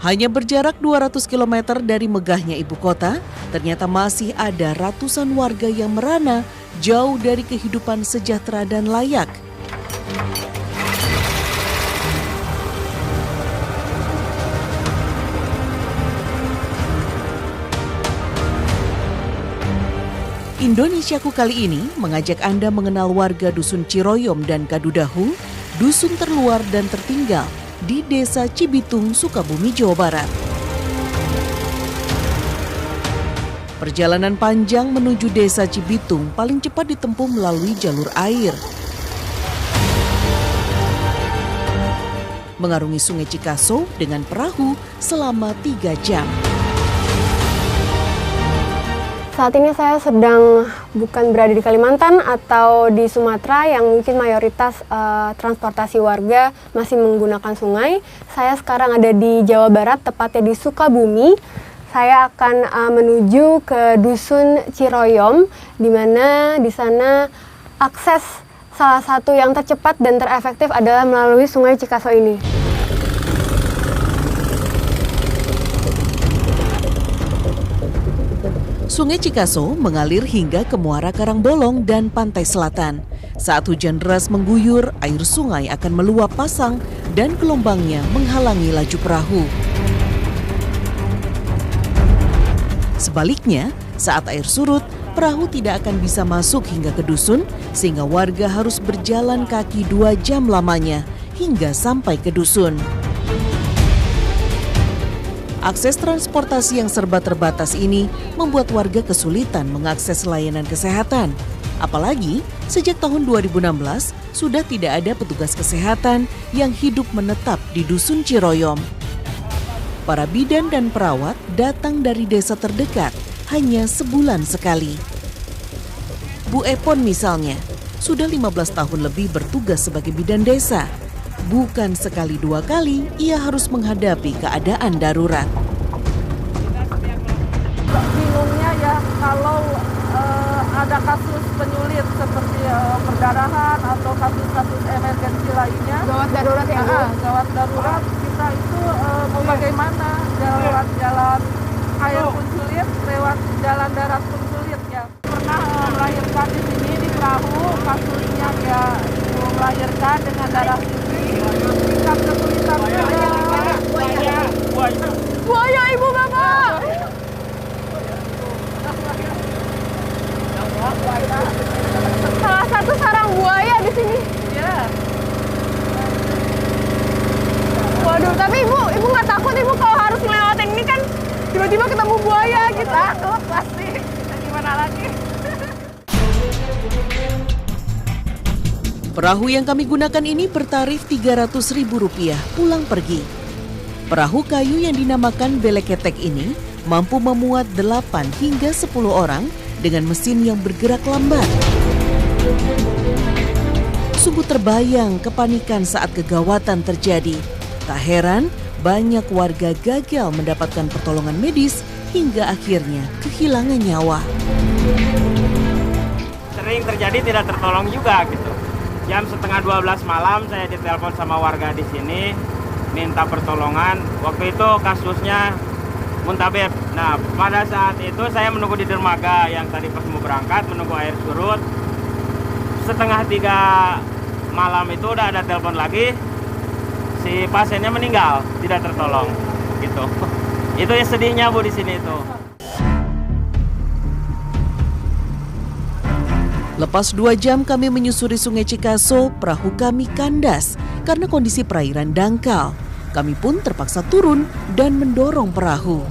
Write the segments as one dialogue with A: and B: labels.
A: Hanya berjarak 200 km dari megahnya ibu kota, ternyata masih ada ratusan warga yang merana jauh dari kehidupan sejahtera dan layak. Indonesiaku kali ini mengajak Anda mengenal warga Dusun Ciroyom dan Kadudahu, dusun terluar dan tertinggal di Desa Cibitung, Sukabumi, Jawa Barat. Perjalanan panjang menuju Desa Cibitung paling cepat ditempuh melalui jalur air. Mengarungi Sungai Cikaso dengan perahu selama 3 jam.
B: Saat ini saya sedang bukan berada di Kalimantan atau di Sumatera yang mungkin mayoritas transportasi warga masih menggunakan sungai. Saya sekarang ada di Jawa Barat, tepatnya di Sukabumi. Saya akan menuju ke Dusun Ciroyom, di mana di sana akses salah satu yang tercepat dan terefektif adalah melalui Sungai Cikaso ini.
A: Sungai Cikaso mengalir hingga ke Muara Karangbolong dan pantai selatan. Saat hujan deras mengguyur, air sungai akan meluap pasang dan gelombangnya menghalangi laju perahu. Sebaliknya, saat air surut, perahu tidak akan bisa masuk hingga ke dusun, sehingga warga harus berjalan kaki 2 jam lamanya hingga sampai ke dusun. Akses transportasi yang serba terbatas ini membuat warga kesulitan mengakses layanan kesehatan. Apalagi sejak tahun 2016 sudah tidak ada petugas kesehatan yang hidup menetap di Dusun Ciroyom. Para bidan dan perawat datang dari desa terdekat hanya sebulan sekali. Bu Epon misalnya, sudah 15 tahun lebih bertugas sebagai bidan desa. Bukan sekali 2 kali ia harus menghadapi keadaan darurat.
C: Bingungnya ya kalau ada kasus penyulit seperti perdarahan atau kasus-kasus emergensi lainnya.
B: Gawat darurat ya, Bu?
C: Gawat darurat kita itu mau bagaimana, lewat jalan air pun sulit, lewat jalan darat pun sulit ya. Pernah melahirkan di sini di perahu, kasusnya ya melahirkan dengan darah tinggi. Tingkat kesulitan buaya ibu bapak. Salah satu sarang buaya di sini. Iya. Waduh, tapi ibu nggak takut ibu kalau harus ngelewatin ini kan tiba-tiba ketemu buaya gitu? Takut pasti. Gimana lagi?
A: Perahu yang kami gunakan ini bertarif Rp300.000 pulang pergi. Perahu kayu yang dinamakan beleketek ini mampu memuat 8 hingga 10 orang dengan mesin yang bergerak lambat. Sungguh terbayang kepanikan saat kegawatan terjadi. Tak heran banyak warga gagal mendapatkan pertolongan medis hingga akhirnya kehilangan nyawa.
D: Sering terjadi tidak tertolong juga gitu. Jam setengah 12 malam saya ditelepon sama warga di sini minta pertolongan. Waktu itu kasusnya muntabib. Nah, pada saat itu saya menunggu di dermaga yang tadi pas mau berangkat menunggu air surut. Setengah 3 malam itu udah ada telepon lagi. Si pasiennya meninggal, tidak tertolong gitu. Itu yang sedihnya Bu di sini itu.
A: Lepas 2 jam kami menyusuri Sungai Cikaso, perahu kami kandas karena kondisi perairan dangkal. Kami pun terpaksa turun dan mendorong perahu.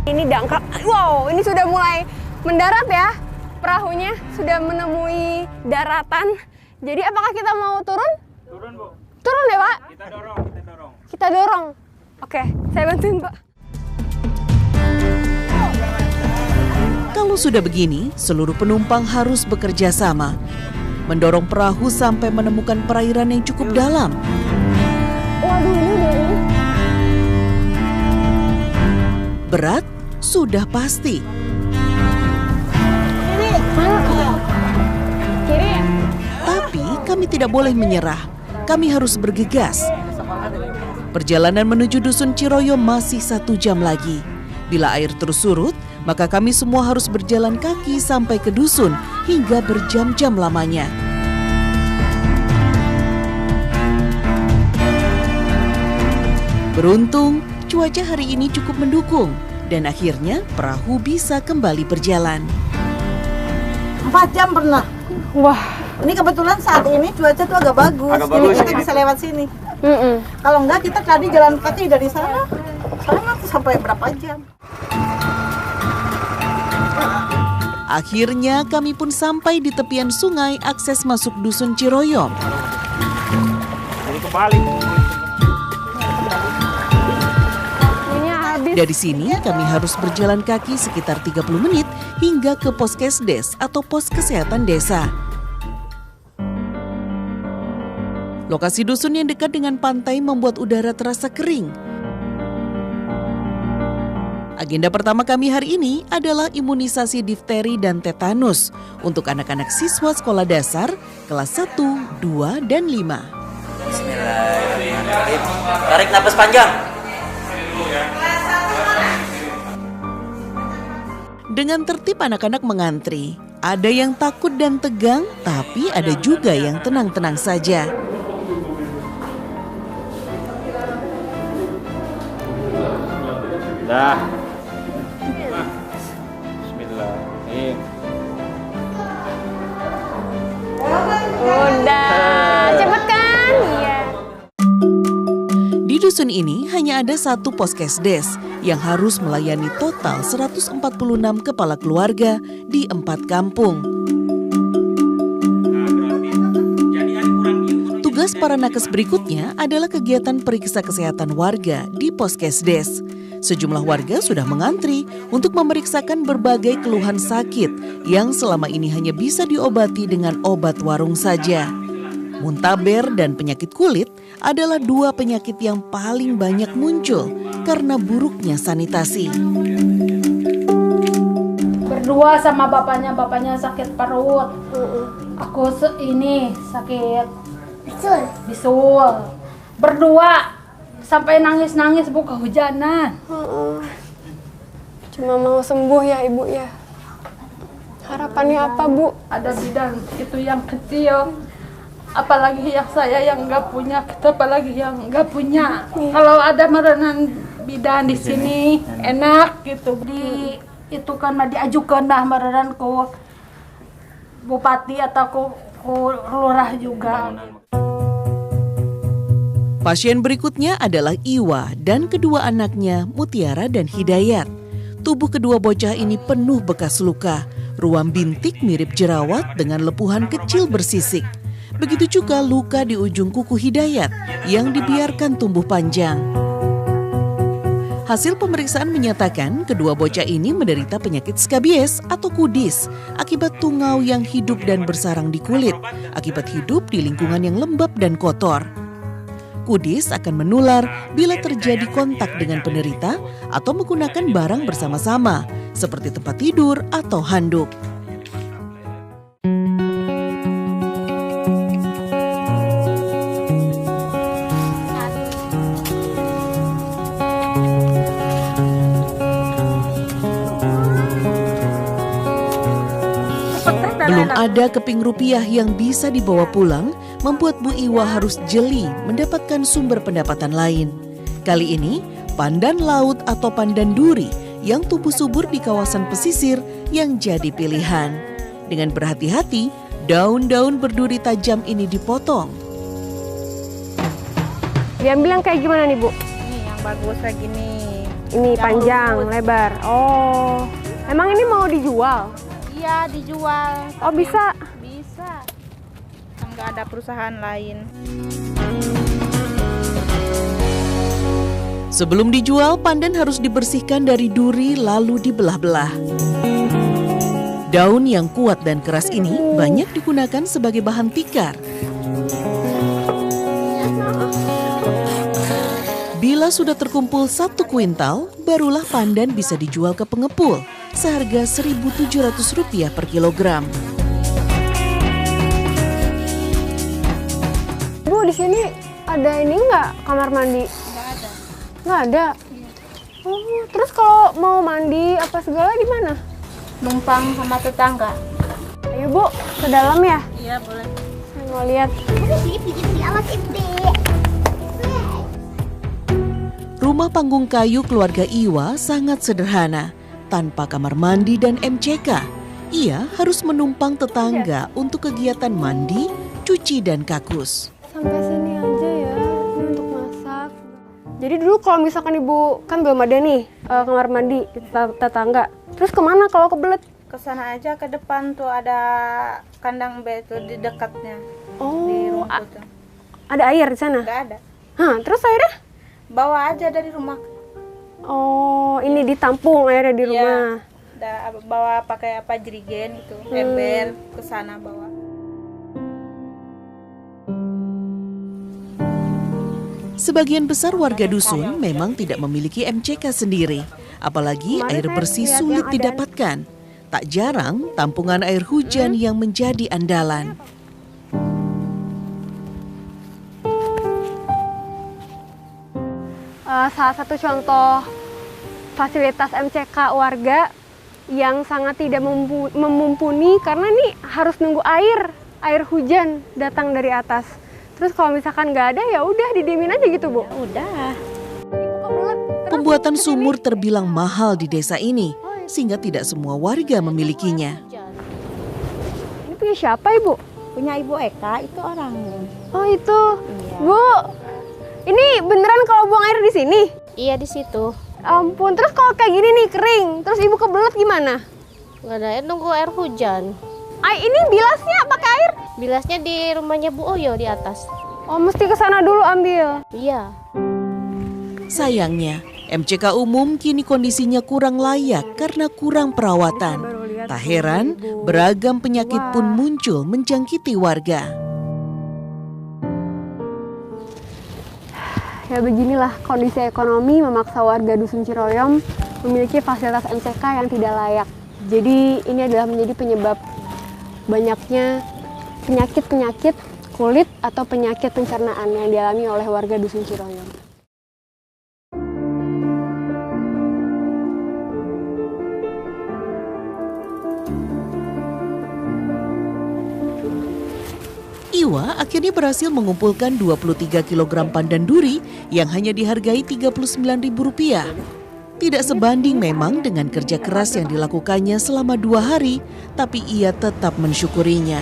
B: Ini dangkal. Wow, ini sudah mulai mendarat ya. Perahunya sudah menemui daratan. Jadi apakah kita mau turun?
D: Turun Bu.
B: Turun ya Pak?
D: Kita dorong.
B: Kita dorong. Oke, saya bantuin Pak.
A: Kalau sudah begini, seluruh penumpang harus bekerja sama. Mendorong perahu sampai menemukan perairan yang cukup dalam.
B: Waduh, ini.
A: Berat sudah pasti.
B: Kiri.
A: Tapi kami tidak boleh menyerah. Kami harus bergegas. Perjalanan menuju Dusun Ciroyo masih 1 jam lagi. Bila air terus surut, maka kami semua harus berjalan kaki sampai ke dusun hingga berjam-jam lamanya. Beruntung, cuaca hari ini cukup mendukung dan akhirnya perahu bisa kembali berjalan.
E: 4 jam pernah.
B: Wah,
E: Ini kebetulan saat ini cuaca tuh agak bagus. Jadi kita bisa lewat sini. Kalau enggak kita tadi jalan kaki dari sana sampai berapa jam.
A: Akhirnya kami pun sampai di tepian sungai akses masuk Dusun Ciroyo.
D: Jadi kebalik.
A: Dari sini kami harus berjalan kaki sekitar 30 menit hingga ke Poskesdes atau pos kesehatan desa. Lokasi dusun yang dekat dengan pantai membuat udara terasa kering. Agenda pertama kami hari ini adalah imunisasi difteri dan tetanus untuk anak-anak siswa sekolah dasar kelas 1, 2, dan 5.
F: Bismillahirrahmanirrahim. Tarik napas panjang.
A: Dengan tertib anak-anak mengantri. Ada yang takut dan tegang, tapi ada juga yang tenang-tenang saja.
D: Dah. Bismillah.
B: Udah, cepet kan? Iya.
A: Di dusun ini hanya ada 1 Poskesdes yang harus melayani total 146 kepala keluarga di 4 kampung. Tugas para nakes berikutnya adalah kegiatan periksa kesehatan warga di Poskesdes. Sejumlah warga sudah mengantri untuk memeriksakan berbagai keluhan sakit yang selama ini hanya bisa diobati dengan obat warung saja. Muntaber dan penyakit kulit adalah 2 penyakit yang paling banyak muncul karena buruknya sanitasi.
G: Berdua sama bapaknya sakit perut. Aku ini sakit bisul. Berdua sampai nangis-nangis buka hujanan.
B: Cuma mau sembuh ya Ibu ya. Harapannya apa Bu?
G: Ada bidan itu yang kecil. Apalagi yang saya yang nggak punya, apalagi yang nggak punya. Kalau ada merenan bidan di sini enak gitu. Itu kan diajukan dah merenan ku bupati atau ku lurah juga.
A: Pasien berikutnya adalah Iwa dan kedua anaknya Mutiara dan Hidayat. Tubuh kedua bocah ini penuh bekas luka, ruam bintik mirip jerawat dengan lepuhan kecil bersisik. Begitu juga luka di ujung kuku Hidayat yang dibiarkan tumbuh panjang. Hasil pemeriksaan menyatakan kedua bocah ini menderita penyakit skabies atau kudis akibat tungau yang hidup dan bersarang di kulit, akibat hidup di lingkungan yang lembab dan kotor. Kudis akan menular bila terjadi kontak dengan penderita atau menggunakan barang bersama-sama, seperti tempat tidur atau handuk. Belum ada keping rupiah yang bisa dibawa pulang, membuat Bu Iwa harus jeli mendapatkan sumber pendapatan lain. Kali ini, pandan laut atau pandan duri yang tumbuh subur di kawasan pesisir yang jadi pilihan. Dengan berhati-hati, daun-daun berduri tajam ini dipotong.
B: Diambil yang kayak gimana nih Bu?
C: Ini yang bagus kayak gini.
B: Ini panjang, lebar. Oh, emang ini mau dijual?
C: Iya, dijual.
B: Oh bisa?
C: Bisa. Nggak ada perusahaan lain.
A: Sebelum dijual, pandan harus dibersihkan dari duri lalu dibelah-belah. Daun yang kuat dan keras ini banyak digunakan sebagai bahan tikar. Bila sudah terkumpul 1 kuintal, barulah pandan bisa dijual ke pengepul seharga Rp1.700 per kilogram.
B: Bu, di sini ada ini nggak kamar mandi?
C: Nggak
B: Nggak ada. Oh, terus kalau mau mandi apa segala di mana?
G: Numpang sama tetangga.
B: Ayo Bu, ke dalam ya?
G: Iya, boleh.
B: Saya mau lihat.
A: Rumah panggung kayu keluarga Iwa sangat sederhana, tanpa kamar mandi dan MCK. Ia harus menumpang tetangga untuk kegiatan mandi, cuci, dan kakus.
B: Sampai sini aja ya, ini untuk masak. Jadi dulu kalau misalkan Ibu, kan belum ada nih kamar mandi di tetangga. Terus kemana kalau kebelet?
E: Ke sana aja, ke depan tuh ada kandang betul di dekatnya.
B: Oh,
E: Di rumput tuh.
B: ada air di sana?
E: Nggak ada.
B: Hah, terus airnya?
E: Bawa aja dari rumah.
B: Oh, ini ditampung airnya di rumah.
E: Bawa pakai apa, jerigen itu, ember ke sana bawa.
A: Sebagian besar warga dusun memang tidak memiliki MCK sendiri, apalagi
B: Kemarin
A: air
B: saya
A: bersih
B: lihat
A: sulit
B: yang ada.
A: didapatkan. Tak jarang tampungan air hujan yang menjadi andalan.
B: Salah satu contoh fasilitas MCK warga yang sangat tidak memumpuni karena nih harus nunggu air hujan datang dari atas. Terus kalau misalkan nggak ada ya udah didiemin aja gitu Bu.
G: Udah.
A: Pembuatan sumur terbilang mahal di desa ini, sehingga tidak semua warga memilikinya.
B: Ini punya siapa Ibu?
G: Punya Ibu Eka, itu orang.
B: Oh itu,
G: Iya.
B: Bu. Ini beneran kalau buang air di sini?
G: Iya, di situ.
B: Ampun, terus kalau kayak gini nih kering, terus Ibu kebelet gimana?
H: Nggak ada air, nunggu air hujan.
B: Ini bilasnya pakai air?
H: Bilasnya di rumahnya Bu Oyo di atas.
B: Oh, mesti ke sana dulu ambil.
H: Iya.
A: Sayangnya, MCK umum kini kondisinya kurang layak karena kurang perawatan. Tak heran, beragam penyakit pun muncul menjangkiti warga.
B: Ya beginilah kondisi ekonomi memaksa warga Dusun Ciroyom memiliki fasilitas MCK yang tidak layak. Jadi ini adalah menjadi penyebab banyaknya penyakit-penyakit kulit atau penyakit pencernaan yang dialami oleh warga Dusun Ciroyom.
A: Iwa akhirnya berhasil mengumpulkan 23 kg pandan duri yang hanya dihargai Rp39.000. Tidak sebanding memang dengan kerja keras yang dilakukannya selama 2 hari, tapi ia tetap mensyukurinya.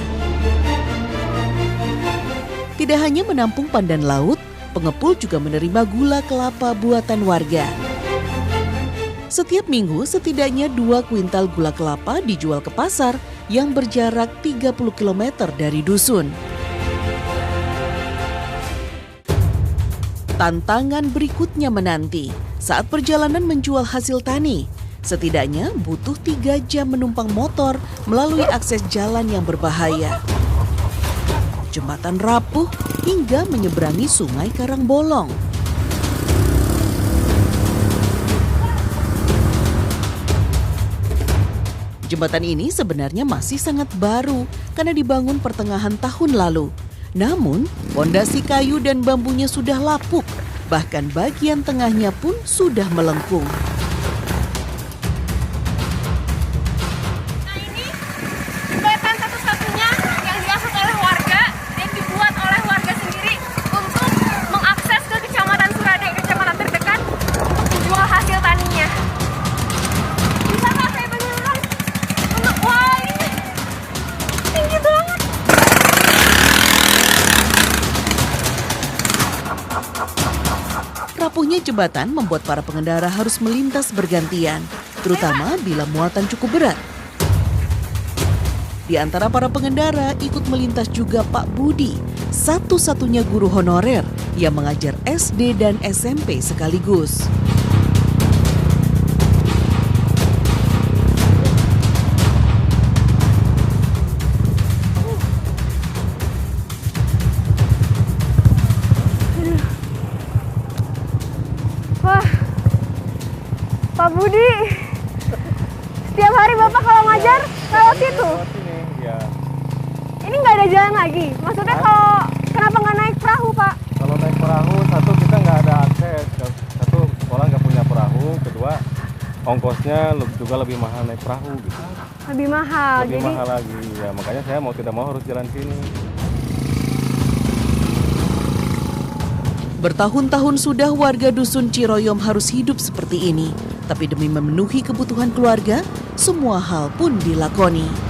A: Tidak hanya menampung pandan laut, pengepul juga menerima gula kelapa buatan warga. Setiap minggu setidaknya 2 kuintal gula kelapa dijual ke pasar yang berjarak 30 km dari dusun. Tantangan berikutnya menanti saat perjalanan menjual hasil tani. Setidaknya butuh 3 jam menumpang motor melalui akses jalan yang berbahaya. Jembatan rapuh hingga menyeberangi Sungai Karangbolong. Jembatan ini sebenarnya masih sangat baru karena dibangun pertengahan tahun lalu. Namun, fondasi kayu dan bambunya sudah lapuk, bahkan bagian tengahnya pun sudah melengkung.
B: Nah ini jembatan satu-satunya yang diakses oleh warga dan dibuat oleh warga sendiri untuk mengakses ke Kecamatan Surade, kecamatan terdekat, untuk dijual hasil taninya. Bisa nggak saya beneran? Wah ini tinggi banget.
A: Rapuhnya jembatan membuat para pengendara harus melintas bergantian, terutama bila muatan cukup berat. Di antara para pengendara ikut melintas juga Pak Budi, satu-satunya guru honorer yang mengajar SD dan SMP sekaligus.
B: Wah, Pak Budi, setiap hari Bapak kalau ngajar lewat situ? Ini nggak ada jalan lagi? Maksudnya kalau kenapa nggak naik perahu, Pak?
I: Kalau naik perahu, satu kita nggak ada akses, satu ongkosnya juga lebih mahal naik perahu gitu.
B: Lebih mahal.
I: Lebih mahal lagi. Ya makanya saya mau tidak mau harus jalan sini.
A: Bertahun-tahun sudah warga dusun Ciroyom harus hidup seperti ini. Tapi demi memenuhi kebutuhan keluarga, semua hal pun dilakoni.